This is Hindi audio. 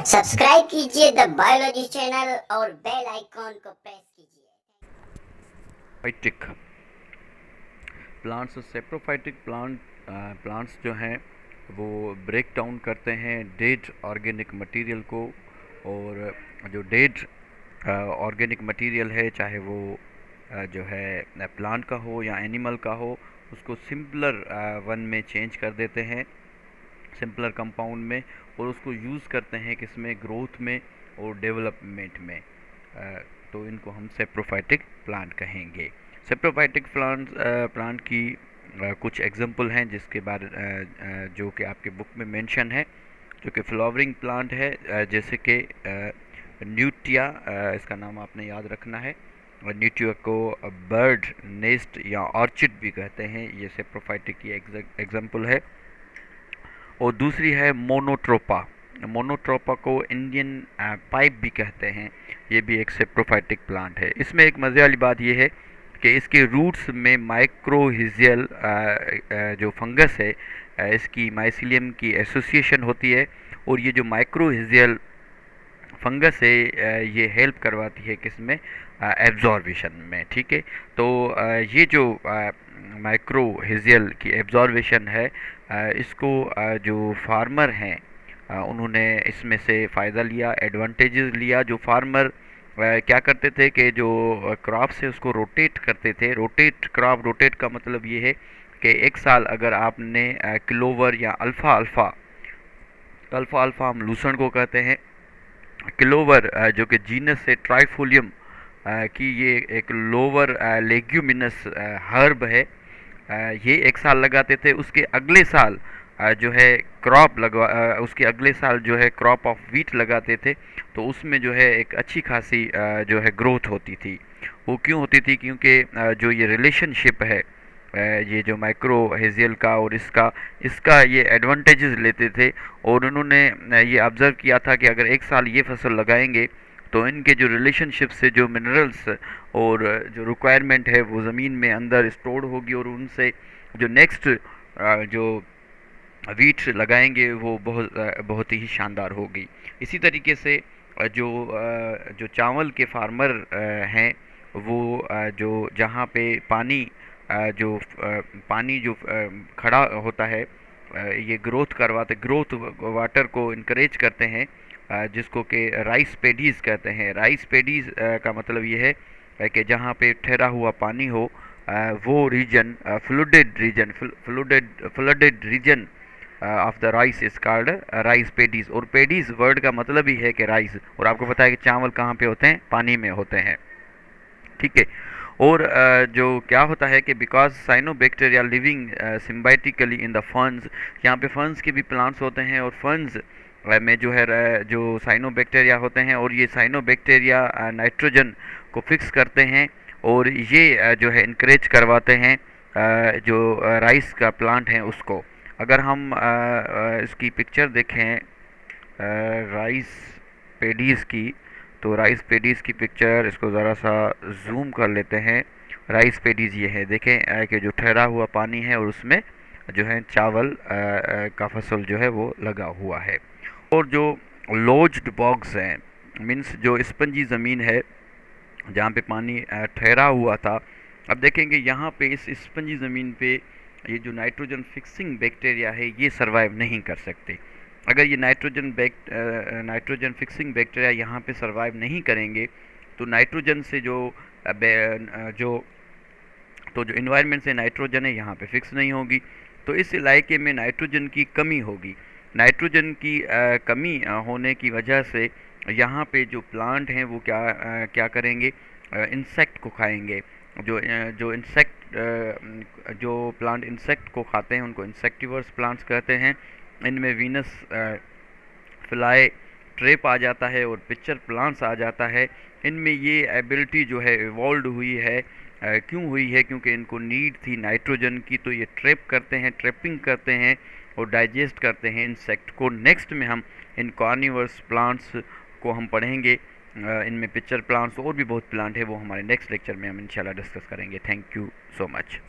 सब्सक्राइब कीजिए द बायोलॉजी चैनल और बेल आइकॉन को प्रेस कीजिए। फाइटिक प्लांट्स, सेप्रोफाइटिक प्लांट्स जो हैं वो ब्रेक डाउन करते हैं डेड ऑर्गेनिक मटेरियल को। और जो डेड ऑर्गेनिक मटेरियल है, चाहे वो जो है प्लांट का हो या एनिमल का हो, उसको सिंपलर वन में चेंज कर देते हैं, सिंपलर कंपाउंड में, और उसको यूज़ करते हैं किसमें, ग्रोथ में और डेवलपमेंट में। तो इनको हम सेप्रोफाइटिक प्लांट कहेंगे। सेप्रोफाइटिक प्लांट की कुछ एग्जांपल हैं जिसके बारे जो कि आपके बुक में मेंशन है, जो कि फ्लावरिंग प्लांट है, जैसे कि न्यूटिया, इसका नाम आपने याद रखना है। न्यूटिया को बर्ड नेस्ट या ऑर्चिड भी कहते हैं, ये सेप्रोफाइटिक की एग्जांपल है। और दूसरी है मोनोट्रोपा। मोनोट्रोपा को इंडियन पाइप भी कहते हैं, ये भी एक सेप्रोफाइटिक प्लांट है। इसमें एक मज़े वाली बात ये है कि इसके रूट्स में माइक्रोहिजियल जो फंगस है, इसकी माइसिलियम की एसोसिएशन होती है। और ये जो माइक्रोहिजियल फंगस है, ये हेल्प करवाती है किसमें, एब्जॉर्बेशन में। ठीक है, तो ये जो माइक्रोहिजियल की एब्जॉर्बेशन है, इसको जो फार्मर हैं उन्होंने इसमें से फ़ायदा लिया, एडवांटेजेस लिया। जो फार्मर क्या करते थे कि जो क्रॉप्स है उसको रोटेट करते थे। रोटेट का मतलब ये है कि एक साल अगर आपने क्लोवर या अल्फ़ा अल्फ़ा अल्फ़ा अल्फ़ा हम लूसर्न को कहते हैं, क्लोवर जो कि जीनस है ट्राइफोलियम की, ये एक लोअर लेग्यूमिनस हर्ब है। ये एक साल लगाते थे, उसके अगले साल जो है उसके अगले साल जो है क्रॉप ऑफ वीट लगाते थे। तो उसमें जो है एक अच्छी खासी जो है ग्रोथ होती थी। वो क्यों होती थी? क्योंकि जो ये रिलेशनशिप है, ये जो माइक्रो हेजियल का और इसका इसका ये एडवांटेजेस लेते थे। और उन्होंने ये ऑब्ज़र्व किया था कि अगर एक साल ये फसल लगाएंगे तो इनके जो रिलेशनशिप से जो मिनरल्स और जो रिक्वायरमेंट है वो ज़मीन में अंदर स्टोर्ड होगी, और उनसे जो नेक्स्ट जो वीट लगाएंगे वो बहुत ही शानदार होगी। इसी तरीके से जो चावल के फार्मर हैं, वो जो जहाँ पे पानी जो खड़ा होता है, ये ग्रोथ वाटर को इनकरेज करते हैं, जिसको कि राइस पेडीज कहते हैं। राइस पेडीज का मतलब ये है कि जहाँ पे ठहरा हुआ पानी हो, वो region flooded region of the rice is called rice paddies. और पेडीज वर्ड का मतलब ही है कि राइस, और आपको पता है कि चावल कहाँ पे होते हैं, पानी में होते हैं। ठीक है, और जो क्या होता है कि because cyanobacteria living symbiotically in the ferns, यहाँ पे फर्न्स के भी प्लांट्स होते हैं, और फर्न्स में जो है जो साइनोबैक्टीरिया होते हैं, और ये साइनोबैक्टीरिया नाइट्रोजन को फिक्स करते हैं, और ये जो है इनक्रेज करवाते हैं जो राइस का प्लांट है उसको। अगर हम इसकी पिक्चर देखें राइस पेडीज़ की, तो राइस पेडीज़ की पिक्चर, इसको ज़रा सा जूम कर लेते हैं। राइस पेडीज़ ये है, देखें कि जो ठहरा हुआ पानी है और उसमें जो है चावल का फसल जो है वो लगा हुआ है। और जो लॉज्ड बॉग्स हैं, मीन्स जो स्पंजी ज़मीन है जहाँ पे पानी ठहरा हुआ था, अब देखेंगे यहाँ पे इस स्पंजी ज़मीन पे ये जो नाइट्रोजन फिक्सिंग बैक्टीरिया है ये सरवाइव नहीं कर सकते। अगर ये नाइट्रोजन फिक्सिंग बैक्टीरिया यहाँ पे सरवाइव नहीं करेंगे, तो नाइट्रोजन से जो जो इन्वायरमेंट से नाइट्रोजन है यहाँ पे फिक्स नहीं होगी, तो इस इलाके में नाइट्रोजन की कमी होगी। नाइट्रोजन की कमी होने की वजह से यहाँ पे जो प्लांट हैं वो क्या करेंगे, इंसेक्ट को खाएंगे। जो प्लांट इंसेक्ट को खाते हैं उनको इंसेक्टिवर्स प्लांट्स कहते हैं। इनमें वीनस फ्लाई ट्रेप आ जाता है और पिक्चर प्लांट्स आ जाता है। इनमें ये एबिलिटी जो है इवॉल्व हुई है। क्यों हुई है? क्योंकि इनको नीड थी नाइट्रोजन की, तो ये ट्रैपिंग करते हैं और डाइजेस्ट करते हैं इंसेक्ट को। नेक्स्ट में हम इन कार्निवर्स प्लांट्स को हम पढ़ेंगे, इनमें पिक्चर प्लांट्स और भी बहुत प्लांट है, वो हमारे नेक्स्ट लेक्चर में हम इंशाल्लाह डिस्कस करेंगे। Thank you so much.